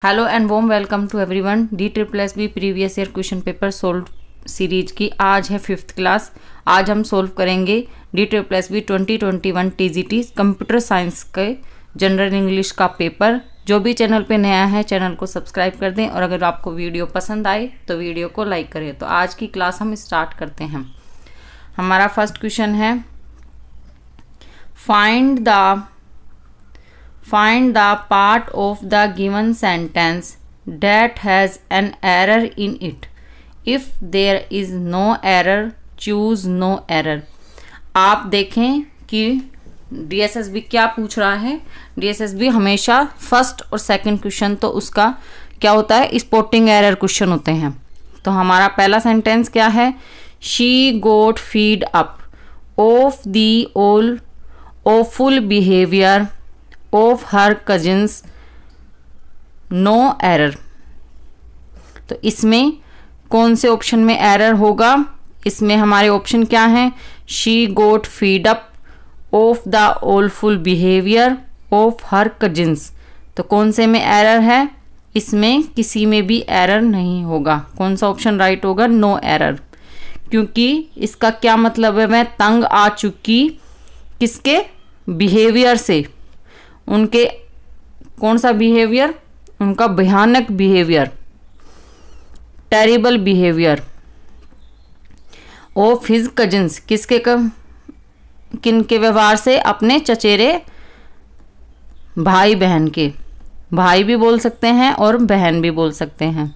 Hello and warm welcome to everyone. DSSB previous year question paper solve series की आज है 5th class. आज हम सोल्व करेंगे DSSB 2021 TGT कंप्यूटर साइंस के जनरल इंग्लिश का पेपर। जो भी चैनल पे नया है चैनल को सब्सक्राइब कर दें और अगर आपको वीडियो पसंद आए तो वीडियो को लाइक करें। तो आज की क्लास हम स्टार्ट करते हैं। हमारा फर्स्ट क्वेश्चन है Find the part of the given sentence that has an error in it. If there is no error, choose no error. आप देखें कि DSSB क्या पूछ रहा है। DSSB हमेशा फर्स्ट और सेकंड क्वेश्चन तो उसका क्या होता है, स्पॉटिंग एरर क्वेश्चन होते हैं। तो हमारा पहला सेंटेंस क्या है, She got fed up of the awful behavior of her cousins, no error। तो इसमें कौन से ऑप्शन में एरर होगा? इसमें हमारे ऑप्शन क्या हैं, She got fed up of the awful behavior of her cousins। तो कौन से में एरर है? इसमें किसी में भी एरर नहीं होगा। कौन सा ऑप्शन राइट होगा? No error. क्योंकि इसका क्या मतलब है, मैं तंग आ चुकी किसके बिहेवियर से, उनके कौन सा बिहेवियर, उनका भयानक behaviour, terrible behaviour of his cousins, किनके व्यवहार से, अपने चचेरे भाई बहन के। भाई भी बोल सकते हैं और बहन भी बोल सकते हैं,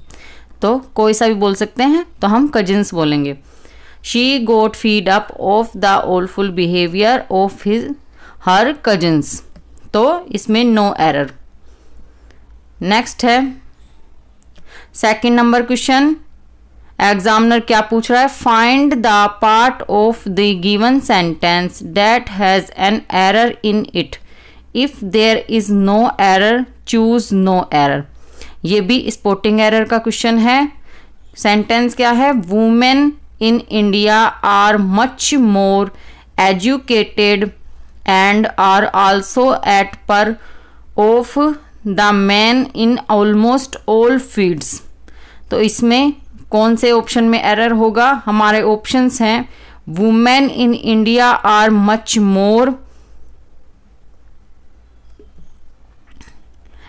तो कोई सा भी बोल सकते हैं, तो हम कजिन्स बोलेंगे। She got fed up of the awful behaviour of her cousins. तो इसमें नो एरर। नेक्स्ट है सेकंड नंबर क्वेश्चन। एग्जामिनर क्या पूछ रहा है, find the part of the given sentence that has an error in it. If there is no error, choose no error. ये भी spotting error का क्वेश्चन है। Sentence क्या है, women in India are much more educated and are also at par of the men in almost all fields। तो इसमें कौन से ऑप्शन में एरर होगा? हमारे ऑप्शंस हैं, women in India are much more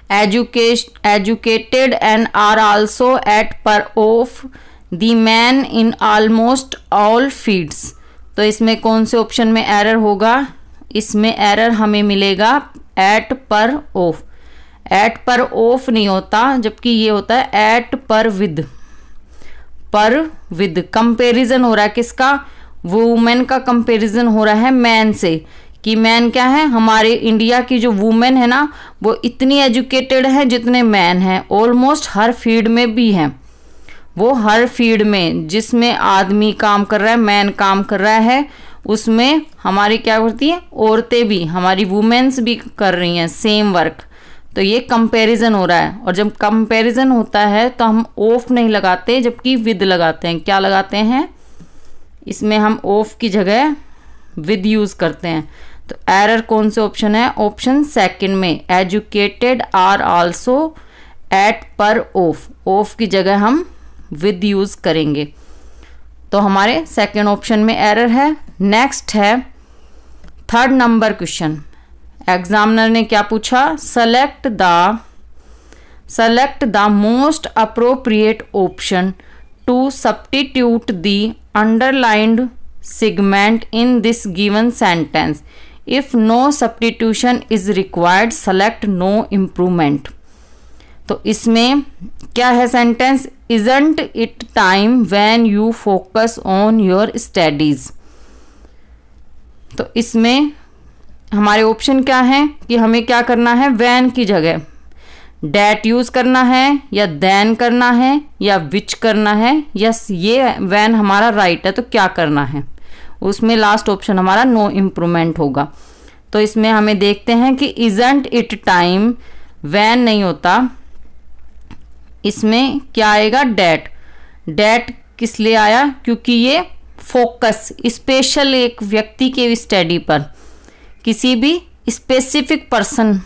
educated and are also at par of the men in almost all fields। तो इसमें कौन से ऑप्शन में एरर होगा? इसमें एरर हमें मिलेगा eight par of. Eight par of नहीं होता, जबकि ये होता है एट पर विद कंपैरिजन हो रहा है किसका? वुमेन का कंपैरिजन हो रहा है मैन से, कि मैन क्या है, हमारे इंडिया की जो वुमेन है ना, वो इतनी एजुकेटेड है जितने मैन हैं। ऑलमोस्ट हर फील्ड में भी हैं वो, हर फील्ड में जिसमें आदमी काम कर रहा है, मैन काम कर रहा है, उसमें हमारी क्या करती है, औरतें भी, हमारी वुमेन्स भी कर रही हैं सेम वर्क। तो ये कंपैरिजन हो रहा है। और जब कंपैरिजन होता है तो हम ऑफ नहीं लगाते, जबकि विद लगाते हैं। क्या लगाते हैं? इसमें हम ऑफ की जगह विद यूज़ करते हैं। तो एरर कौन से ऑप्शन है? ऑप्शन सेकंड में, educated are also at par of. Of की जगह हम विद यूज़ करेंगे। तो हमारे सेकेंड ऑप्शन में एरर है। नेक्स्ट है थर्ड नंबर क्वेश्चन। एग्जामिनर ने क्या पूछा, select the most appropriate option to substitute the underlined segment in this given sentence. If no substitution is required, select no improvement. तो इसमें क्या है sentence, isn't it time when you focus on your studies. तो इसमें हमारे option क्या है कि हमें क्या करना है, व्हेन की जगह डेट यूज करना है, या देन करना है, या विच करना है। यस, ये व्हेन हमारा राइट है, तो क्या करना है? उसमें लास्ट ऑप्शन हमारा नो इम्प्रूवमेंट होगा। तो इसमें हमें देखते हैं कि इजंट इट टाइम, व्हेन नहीं होता, इसमें क्या आएगा, डेट। डेट किस लिए आया? क्योंकि ये फोकस स्पेशल एक व्यक्ति के स्टडी पर, किसी भी स्पेसिफिक पर्सन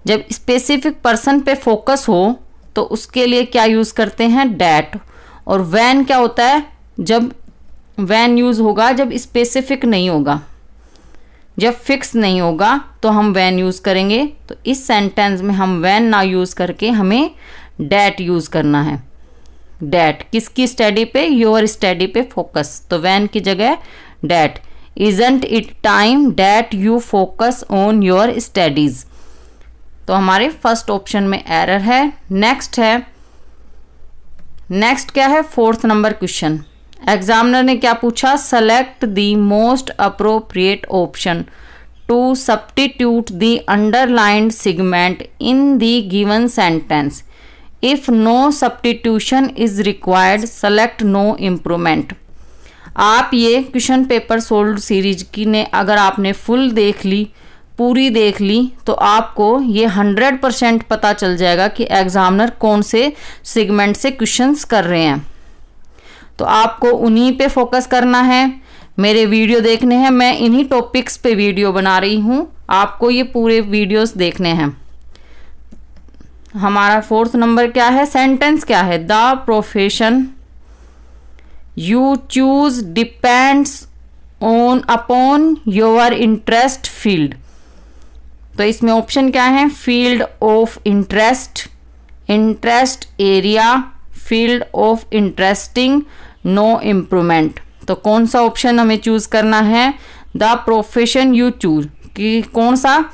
जब स्पेसिफिक पर्सन पे फोकस हो तो उसके लिए क्या यूज़ करते हैं, डैट। और व्हेन क्या होता है, जब व्हेन यूज़ होगा जब स्पेसिफिक नहीं होगा, जब फिक्स नहीं होगा तो हम व्हेन यूज़ करेंगे। तो इस सेंटेंस में हम व्हेन ना यूज़ करके हमें डैट यूज़ करना है। डैट किसकी स्टडी पे, योर स्टडी पे फोकस, तो व्हेन की जगह that. Isn't it time that you focus on your studies, तो हमारे फर्स्ट ऑप्शन में एरर है। नेक्स्ट क्या है, 4th नंबर क्वेश्चन। एग्जामिनर ने क्या पूछा, select the most appropriate option to substitute the underlined segment in the given sentence. If no substitution is required select no improvement. आप ये क्वेश्चन पेपर सोल्व सीरीज की ने अगर आपने फुल देख ली, पूरी देख ली, तो आपको ये 100% पता चल जाएगा कि एग्जामिनर कौन से सेगमेंट से क्वेश्चंस कर रहे हैं। तो आपको उन्हीं पे फोकस करना है, मेरे वीडियो देखने हैं, मैं इन्हीं टॉपिक्स पे वीडियो बना रही हूँ, आपको ये पूरे वीडियोस देखने हैं। हमारा 4th नंबर क्या है, सेंटेंस क्या है, the profession you choose depends on upon your interest field. तो इसमें ऑप्शन क्या है, field of interest, interest area, field of interesting, no improvement. तो कौन सा ऑप्शन हमें चूज करना है, द प्रोफेशन यू चूज, कि कौन सा,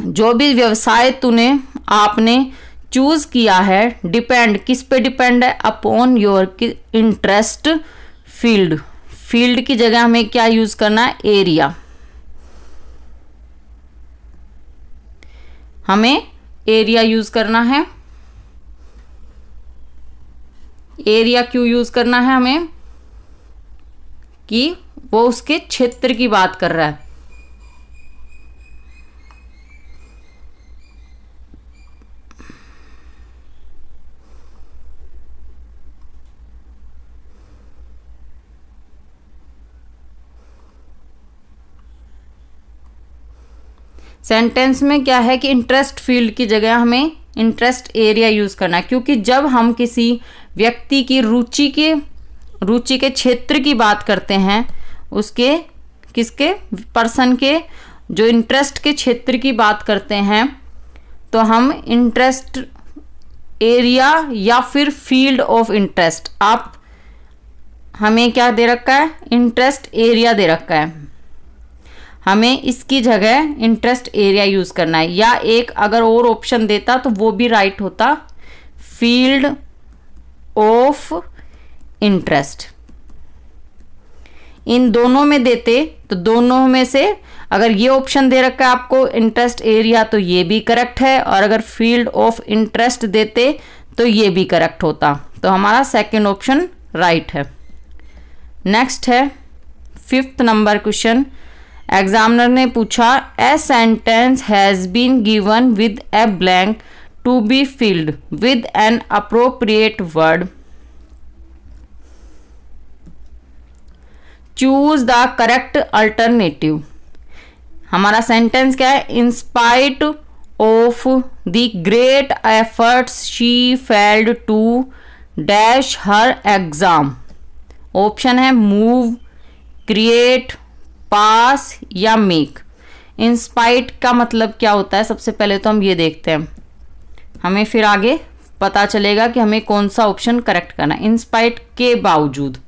जो भी व्यवसाय आपने चूज किया है, डिपेंड किस पे डिपेंड है, upon your interest field. Field की जगह हमें क्या यूज करना है, एरिया। हमें एरिया यूज करना है। एरिया क्यों यूज करना है हमें, कि वो उसके क्षेत्र की बात कर रहा है। सेंटेंस में क्या है कि इंटरेस्ट फील्ड की जगह हमें इंटरेस्ट एरिया यूज करना है, क्योंकि जब हम किसी व्यक्ति की रुचि के क्षेत्र की बात करते हैं, उसके किसके, पर्सन के जो इंटरेस्ट के क्षेत्र की बात करते हैं, तो हम इंटरेस्ट एरिया या फिर फील्ड ऑफ इंटरेस्ट, आप हमें क्या दे रखा है, इंटरेस्ट एरिया दे रखा है, हमें इसकी जगह इंटरेस्ट एरिया यूज करना है। या एक अगर और ऑप्शन देता तो वो भी राइट होता, फील्ड ऑफ इंटरेस्ट। इन दोनों में देते तो दोनों में से अगर ये ऑप्शन दे रखा है आपको इंटरेस्ट एरिया, तो ये भी करेक्ट है, और अगर फील्ड ऑफ इंटरेस्ट देते तो ये भी करेक्ट होता। तो हमारा सेकंड ऑप्शन राइट है। नेक्स्ट है 5th नंबर क्वेश्चन। एग्जामिनर ने पूछा, a sentence has been given with a blank to be filled with an appropriate word, choose the correct alternative. हमारा सेंटेंस क्या है, in spite of the great efforts she failed to dash her exam. Option है move, create, pass या make. In spite का मतलब क्या होता है, सबसे पहले तो हम ये देखते हैं, हमें फिर आगे पता चलेगा कि हमें कौन सा ऑप्शन करेक्ट करना है। इंस्पाइट के बावजूद,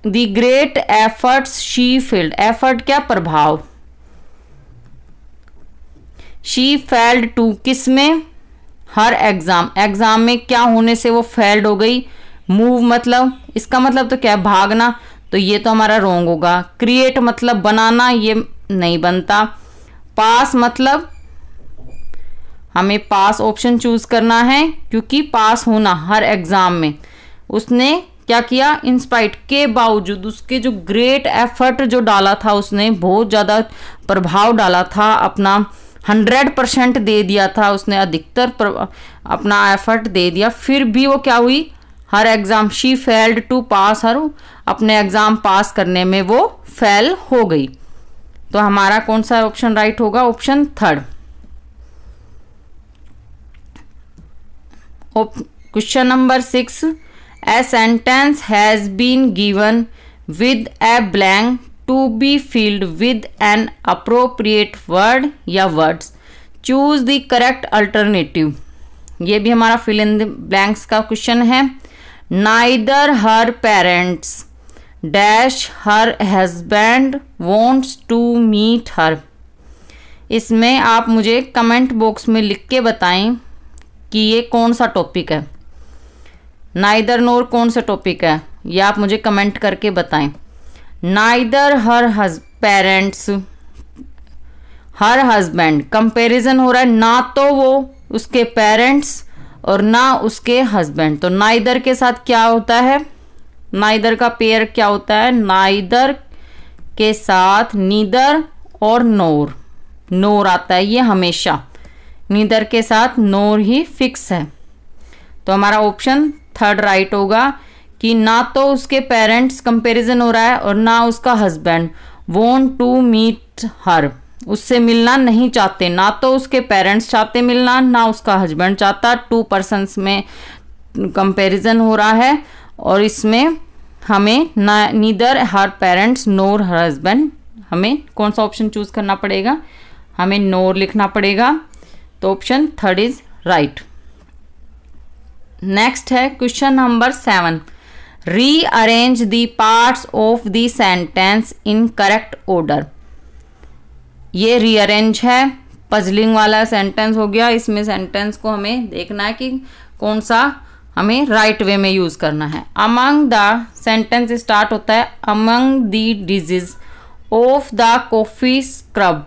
the great efforts she field, effort क्या, प्रभाव, शी फेल्ड टू किसमें, हर एग्जाम, एग्जाम में क्या होने से वो फेल्ड हो गई। मूव मतलब, इसका मतलब तो क्या है, भागना, तो ये तो हमारा रॉन्ग होगा। क्रिएट मतलब बनाना, ये नहीं बनता। पास मतलब हमें पास ऑप्शन चूज करना है, क्योंकि पास होना हर एग्जाम में, उसने क्या किया, इंस्पाइट के बावजूद, उसके जो ग्रेट एफर्ट जो डाला था, उसने बहुत ज़्यादा प्रभाव डाला था, अपना 100% दे दिया था, उसने अधिकतर अपना एफर्ट दे दिया, फिर भी वो क्या हुई, हर एग्जाम शी फेल्ड टू पास हर, अपने एग्जाम पास करने में वो फेल हो गई। तो हमारा कौन सा ऑप्शन राइट होगा? Option third. Question number 6, a sentence has been given with a blank to be filled with an appropriate word या words, choose the correct alternative. ये भी हमारा फिल इन द ब्लैंक्स का क्वेश्चन है। Neither her parents dash her husband wants to meet her. इसमें आप मुझे comment box में लिख के बताएं कि ये कौन सा टॉपिक है। नाइदर नोर कौन सा टॉपिक है, ये आप मुझे कमेंट करके बताएं। Neither her parents her husband, comparison हो रहा है, ना तो वो उसके पेरेंट्स और ना उसके हस्बैंड। तो नाइदर के साथ क्या होता है? नाइदर का पेयर क्या होता है? नाइदर के साथ नीदर और नोर, नोर आता है ये हमेशा। नीदर के साथ नोर ही फिक्स है। तो हमारा ऑप्शन थर्ड राइट होगा कि ना तो उसके पेरेंट्स कंपैरिजन हो रहा है और ना उसका husband want to meet her, उससे मिलना नहीं चाहते। ना तो उसके पेरेंट्स चाहते मिलना, ना उसका हस्बैंड चाहता। 2 पर्सन्स में कंपैरिजन हो रहा है और इसमें हमें नीदर हर पेरेंट्स नोर हर हस्बैंड, हमें कौन सा ऑप्शन चूज करना पड़ेगा? हमें नोर लिखना पड़ेगा। तो option third is right. Next है question number 7, rearrange the parts of the sentence in correct order. ये रीअरेंज है, पजलिंग वाला सेंटेंस हो गया। इसमें सेंटेंस को हमें देखना है कि कौन सा हमें राइट वे में यूज करना है। अमंग द सेंटेंस स्टार्ट होता है among the diseases of the coffee shrub.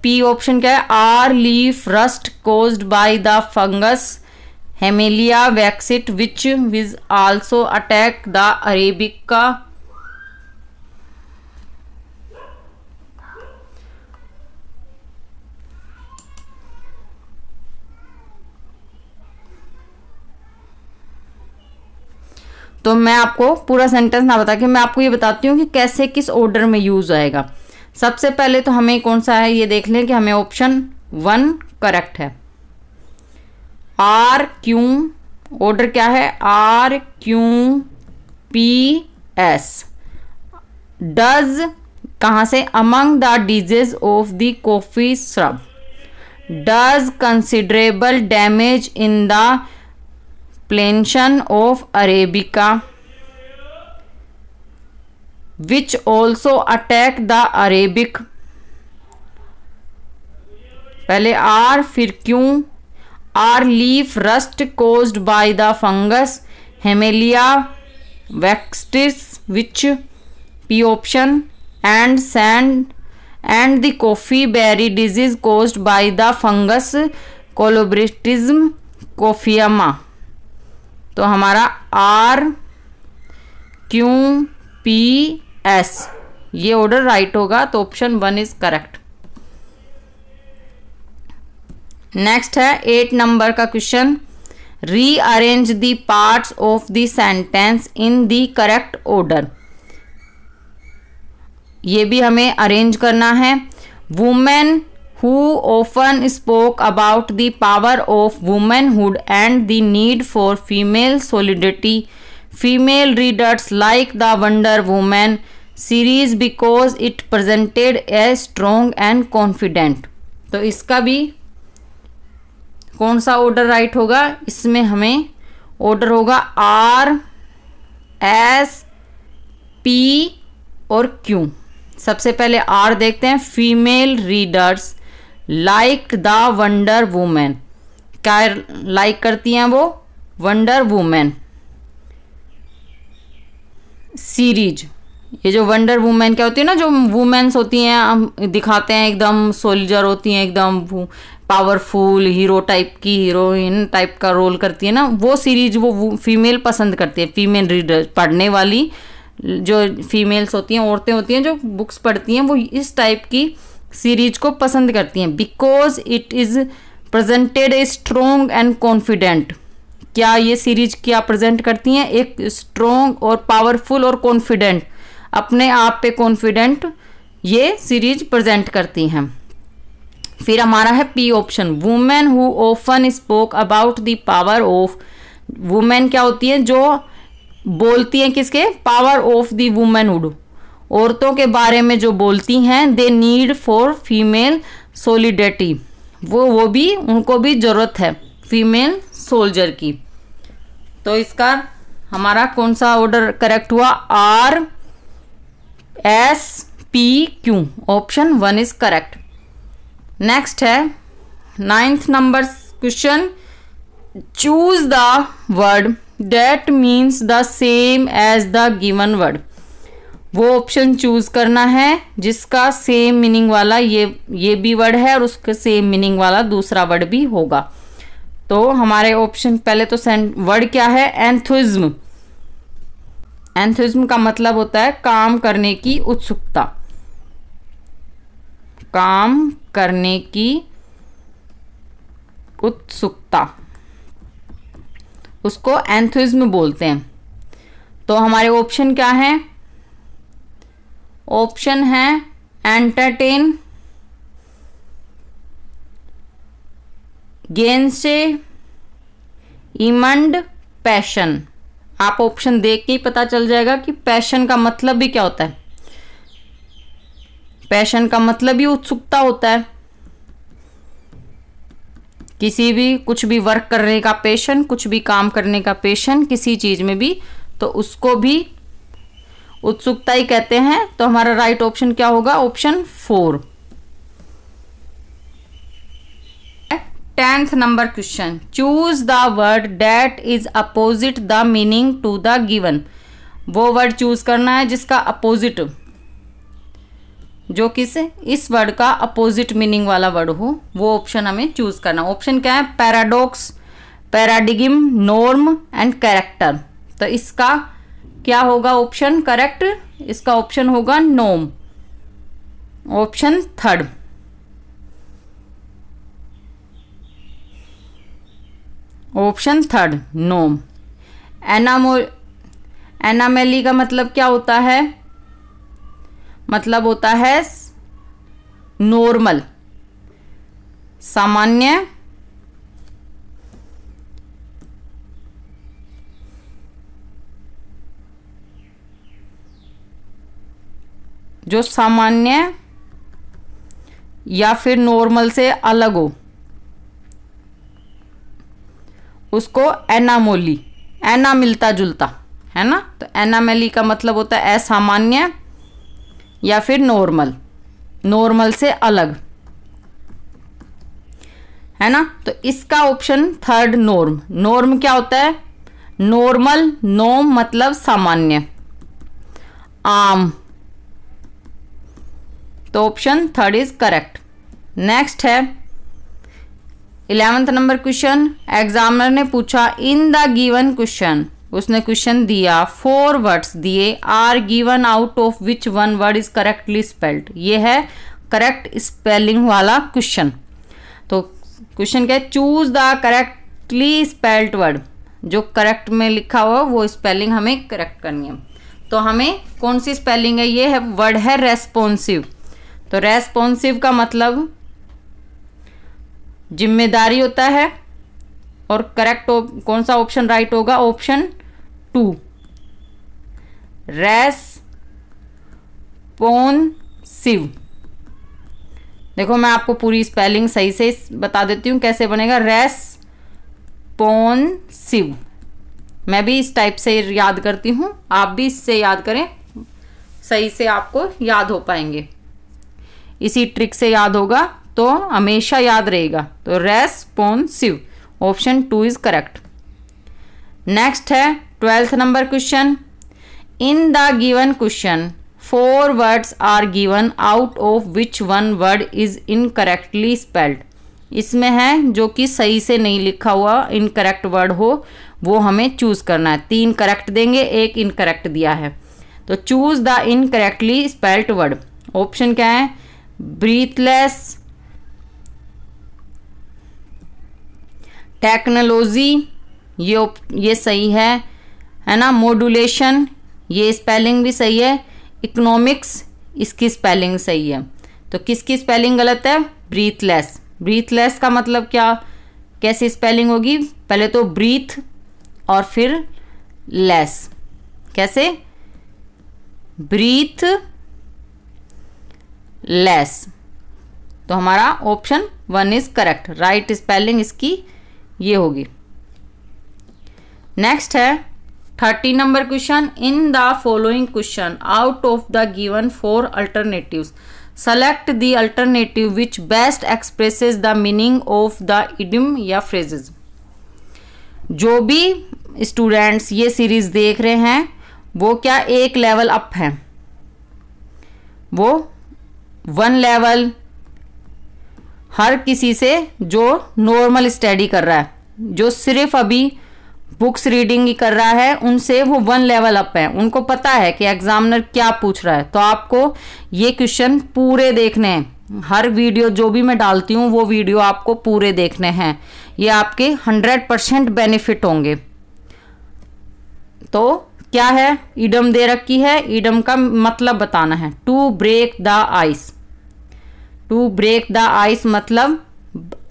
P option क्या है? R leaf rust caused by the fungus Hemileia वैक्सिट which was also attack the arabica. तो मैं आपको पूरा सेंटेंस ना बता के मैं आपको ये बताती हूँ कि कैसे किस ऑर्डर में यूज आएगा। सबसे पहले तो हमें कौन सा है ये देख लें कि हमें ऑप्शन 1 करेक्ट है। आर क्यू, ऑर्डर क्या है? R Q P S. Does कहाँ से? Among the diseases of the coffee shrub. Does considerable damage in the plantation of arabica which also attack the arabic. पहले आर फिर Q. R leaf rust caused by the fungus Hemileia वैक्सिटिस which P option and sand and the coffee berry disease caused by the fungus Colletotrichum coffeanum. तो हमारा are Q P S ये order right होगा। तो option 1 is correct. Next है 8 number का question, rearrange the parts of the sentence in the correct order. ये भी हमें अरेंज करना है। Women who often spoke about the power of womanhood and the need for female solidarity. Female readers like the Wonder Woman series because it presented as strong and confident. तो इसका भी कौन सा ऑर्डर राइट होगा? इसमें हमें order होगा are S P और क्यू। सबसे पहले आर देखते हैं। Female readers like the wonder women, क्या लाइक करती हैं वो? Wonder women series. ये जो वंडर वुमेन क्या होती है ना, जो वुमेन्स होती हैं हम दिखाते हैं एकदम सोल्जर होती हैं, एकदम पावरफुल हीरो टाइप की, हीरोइन टाइप का रोल करती है ना, वो सीरीज वो फीमेल पसंद करती है। फीमेल रीडर पढ़ने वाली जो फीमेल्स होती हैं, औरतें होती हैं जो बुक्स पढ़ती हैं, वो इस टाइप की सीरीज को पसंद करती हैं। Because it is presented A strong and confident. क्या ये सीरीज क्या प्रेजेंट करती हैं? एक स्ट्रॉन्ग और पावरफुल और कॉन्फिडेंट, अपने आप पे कॉन्फिडेंट ये सीरीज प्रेजेंट करती हैं। फिर हमारा है P option, women who often spoke about the power of, women क्या होती है? जो बोलती हैं किसके? पावर ऑफ द वुमेनहुड, औरतों के बारे में जो बोलती हैं। They need for female solidarity, वो भी, उनको भी जरूरत है फीमेल सोल्जर की। तो इसका हमारा कौन सा ऑर्डर करेक्ट हुआ? R S P Q, option 1 is correct. Next है 9th number question, choose the word that means the same as the given word. वो ऑप्शन चूज करना है जिसका सेम मीनिंग वाला ये भी वर्ड है और उसके सेम मीनिंग वाला दूसरा वर्ड भी होगा। तो हमारे ऑप्शन, पहले तो वर्ड क्या है? एंथुइज्म। एंथुइज्म का मतलब होता है काम करने की उत्सुकता, काम करने की उत्सुकता, उसको एंथुइज्म बोलते हैं। तो हमारे ऑप्शन क्या है? ऑप्शन है एंटरटेन, गेन से, इमंड, पैशन। आप ऑप्शन देख के ही पता चल जाएगा कि पैशन का मतलब भी क्या होता है। पैशन का मतलब भी उत्सुकता होता है, किसी भी कुछ भी वर्क करने का पैशन, कुछ भी काम करने का पैशन, किसी चीज में भी, तो उसको भी उत्सुकता ही कहते हैं। तो हमारा राइट ऑप्शन क्या होगा? Option 4। 10th number question, choose the word that is opposite the meaning to the given. वो वर्ड चूज करना है जिसका अपोजिट, जो किस इस वर्ड का अपोजिट मीनिंग वाला वर्ड हो, वो ऑप्शन हमें चूज करना। ऑप्शन क्या है? Paradox, paradigm, norm and character. तो इसका क्या होगा ऑप्शन करेक्ट? इसका ऑप्शन होगा norm, option 3rd। Option 3rd norm. Anomaly का मतलब क्या होता है? मतलब होता है नॉर्मल, सामान्य, जो सामान्य या फिर नॉर्मल से अलग हो, उसको एनामोली, एना मिलता जुलता है ना। तो एनामेली का मतलब होता है असामान्य या फिर नॉर्मल, नॉर्मल से अलग, है ना। तो इसका ऑप्शन 3rd नॉर्म। नॉर्म क्या होता है? नॉर्मल, नॉर्म मतलब सामान्य, आम। तो option 3rd is correct. Next है 11th नंबर क्वेश्चन, एग्जामिनर ने पूछा इन द गिवन क्वेश्चन, उसने क्वेश्चन दिया 4 वर्ड्स दिए, are given out of which 1 word is correctly spelled. ये है करेक्ट स्पेलिंग वाला क्वेश्चन। तो क्वेश्चन क्या है? Choose the correctly spelled word, जो करेक्ट में लिखा हुआ वो स्पेलिंग हमें करेक्ट करनी है। तो हमें कौन सी स्पेलिंग है? ये है वर्ड है रेस्पॉन्सिव। तो रेस्पॉन्सिव का मतलब जिम्मेदारी होता है, और करेक्ट कौन सा ऑप्शन राइट होगा? Option 2 responsive. देखो मैं आपको पूरी स्पेलिंग सही से बता देती हूँ कैसे बनेगा। रेस्पॉन्सिव, मैं भी इस टाइप से याद करती हूँ, आप भी इससे याद करें, सही से आपको याद हो पाएंगे। इसी ट्रिक से याद होगा तो हमेशा याद रहेगा। तो responsive, option 2 is correct. Next है 12th number question, in the given question 4 words are given out of which 1 word is incorrectly spelled. इसमें है जो कि सही से नहीं लिखा हुआ इनकरेक्ट वर्ड हो, वो हमें चूज करना है। 3 करेक्ट देंगे, 1 इनकरेक्ट दिया है। तो choose the incorrectly spelled word. Option क्या है? ब्रीथलेस, टेक्नोलॉजी, ये सही है ना। मॉड्यूलेशन, ये स्पेलिंग भी सही है। इकोनॉमिक्स, इसकी स्पेलिंग सही है। तो किसकी स्पेलिंग गलत है? ब्रीथलेस। ब्रीथलेस का मतलब क्या, कैसी स्पेलिंग होगी? पहले तो ब्रीथ और फिर लेस। कैसे? Breathless. तो हमारा option 1 is correct. Right spelling इसकी ये होगी। नेक्स्ट है 30 number question. In the following question out of the given 4 alternatives select the alternative which best expresses the meaning of the idiom या phrases. जो भी students ये सीरीज देख रहे हैं वो क्या एक लेवल अप है, वो 1 लेवल हर किसी से जो नॉर्मल स्टडी कर रहा है, जो सिर्फ अभी बुक्स रीडिंग ही कर रहा है, उनसे वो 1 लेवल अप है। उनको पता है कि एग्जामिनर क्या पूछ रहा है। तो आपको ये क्वेश्चन पूरे देखने हैं। हर वीडियो जो भी मैं डालती हूँ वो वीडियो आपको पूरे देखने हैं। ये आपके 100% बेनिफिट होंगे। तो क्या है, इडम दे रखी है। इडम का मतलब बताना है। To break the ice. To break the ice मतलब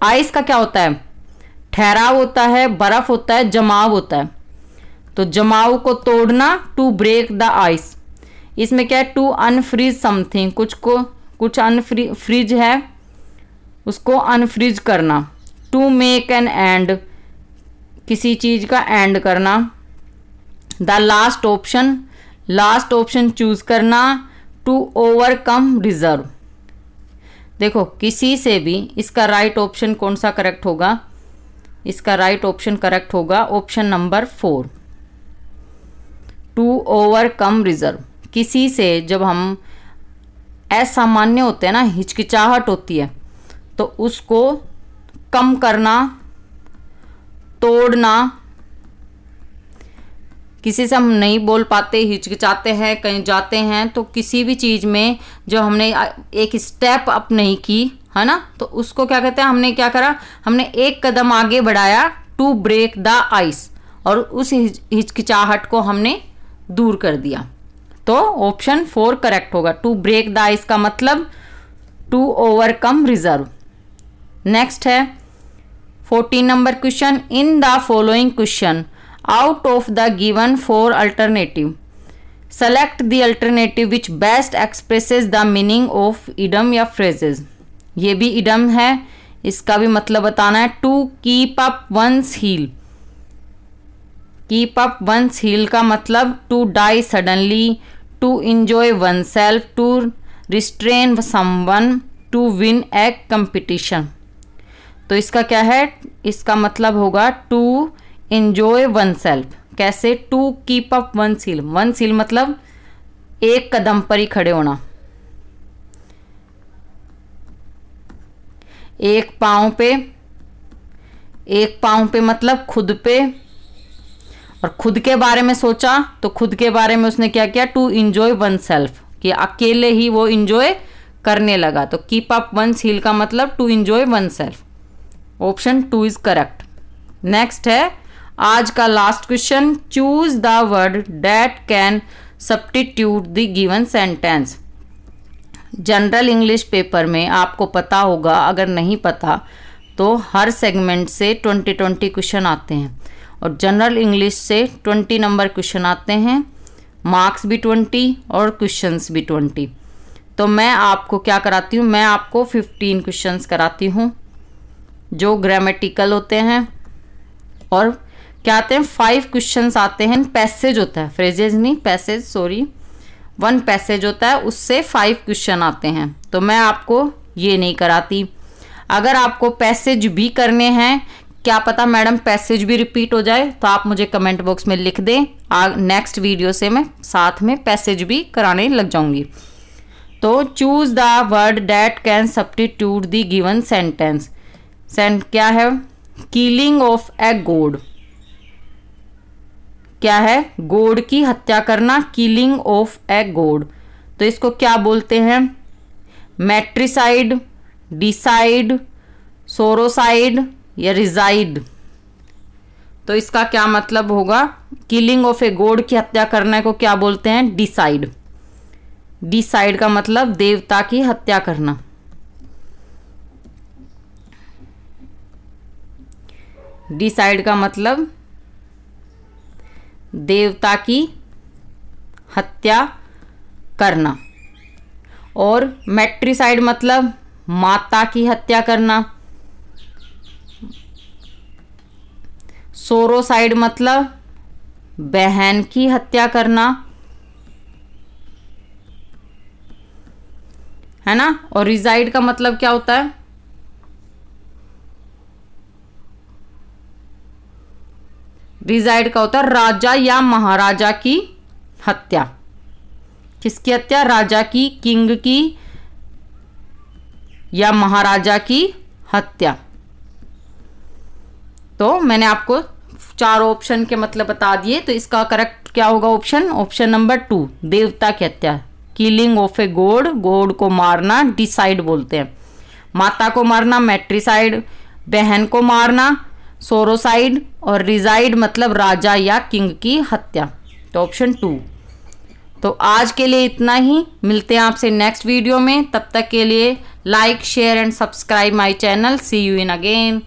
आइस का क्या होता है? ठहराव होता है, बर्फ होता है, जमाव होता है। तो जमाव को तोड़ना, टू ब्रेक द आइस। इसमें क्या है? टू अनफ्रीज समथिंग, कुछ अनफ्रीज है उसको अनफ्रीज करना। टू मेक एन एंड, किसी चीज का एंड करना। द लास्ट ऑप्शन चूज करना। To overcome reserve. देखो किसी से भी इसका राइट ऑप्शन कौन सा करेक्ट होगा? इसका राइट ऑप्शन करेक्ट होगा option number 4, to overcome reserve. किसी से जब हम असामान्य होते हैं ना, हिचकिचाहट होती है, तो उसको कम करना, तोड़ना। किसी से हम नहीं बोल पाते, हिचकिचाते हैं, कहीं जाते हैं, तो किसी भी चीज़ में जो हमने एक स्टेप अप नहीं की है ना, तो उसको क्या कहते हैं? हमने क्या करा? हमने एक कदम आगे बढ़ाया, टू ब्रेक द आइस, और उस हिचकिचाहट को हमने दूर कर दिया। तो ऑप्शन 4 करेक्ट होगा। टू ब्रेक द आइस का मतलब टू ओवरकम रिजर्व। नेक्स्ट है 14 number question. In the following question out of the given 4 alternative select the alternative which best expresses the meaning of idiom या phrases. ये भी idiom है, इसका भी मतलब बताना है। To keep up one's heel. Keep up one's heel का मतलब to die suddenly, to enjoy one self, to restrain someone, to win a competition. तो इसका क्या है? इसका मतलब होगा टू इंजॉय वन सेल्फ। कैसे? To keep up one's heel. One's heel मतलब एक कदम पर ही खड़े होना, एक पाँव पे मतलब खुद पे, और खुद के बारे में सोचा तो खुद के बारे में उसने क्या किया? टू इंजॉय वन सेल्फ, कि अकेले ही वो इंजॉय करने लगा। तो कीप अप वंस हील का मतलब to enjoy oneself. Option 2 is correct. Next है आज का last question. Choose the word that can substitute the given sentence. General English paper में आपको पता होगा, अगर नहीं पता तो हर सेगमेंट से 20 क्वेश्चन आते हैं, और जनरल इंग्लिश से 20 नंबर क्वेश्चन आते हैं, मार्क्स भी 20 और क्वेश्चंस भी 20। तो मैं आपको क्या कराती हूँ? मैं आपको 15 क्वेश्चंस कराती हूँ जो ग्रामेटिकल होते हैं, और क्या आते हैं? 5 क्वेश्चंस आते हैं, पैसेज होता है, फ्रेजेज नहीं, पैसेज, सॉरी, 1 पैसेज होता है, उससे 5 क्वेश्चन आते हैं। तो मैं आपको ये नहीं कराती। अगर आपको पैसेज भी करने हैं, क्या पता मैडम पैसेज भी रिपीट हो जाए, तो आप मुझे कमेंट बॉक्स में लिख दें। नेक्स्ट वीडियो से मैं साथ में पैसेज भी कराने लग जाऊंगी। तो choose the word that can substitute the given sentence. क्या है? किलिंग ऑफ ए गोड। क्या है? गोड की हत्या करना, किलिंग ऑफ ए गोड। तो इसको क्या बोलते हैं? मैट्रिसाइड, डिसाइड, सोरोसाइड या रिजाइड। तो इसका क्या मतलब होगा? किलिंग ऑफ ए गॉड की हत्या करने को क्या बोलते हैं? डिसाइड। डिसाइड का मतलब देवता की हत्या करना। डिसाइड का मतलब देवता की हत्या करना। और मैट्रिसाइड मतलब माता की हत्या करना। सोरोसाइड मतलब बहन की हत्या करना, है ना। और रिजाइड का मतलब क्या होता है? रिजाइड का होता है राजा या महाराजा की हत्या। किसकी हत्या? राजा की, किंग की या महाराजा की हत्या। तो मैंने आपको 4 ऑप्शन के मतलब बता दिए। तो इसका करेक्ट क्या होगा? ऑप्शन नंबर 2, देवता की हत्या। Killing of a god, God को मारना डिसाइड बोलते हैं। माता को मारना मैट्रिसाइड, बहन को मारना सोरोसाइड, और रिजाइड मतलब राजा या किंग की हत्या। तो ऑप्शन 2। तो आज के लिए इतना ही, मिलते हैं आपसे नेक्स्ट वीडियो में। तब तक के लिए like share and subscribe my channel. See you in again.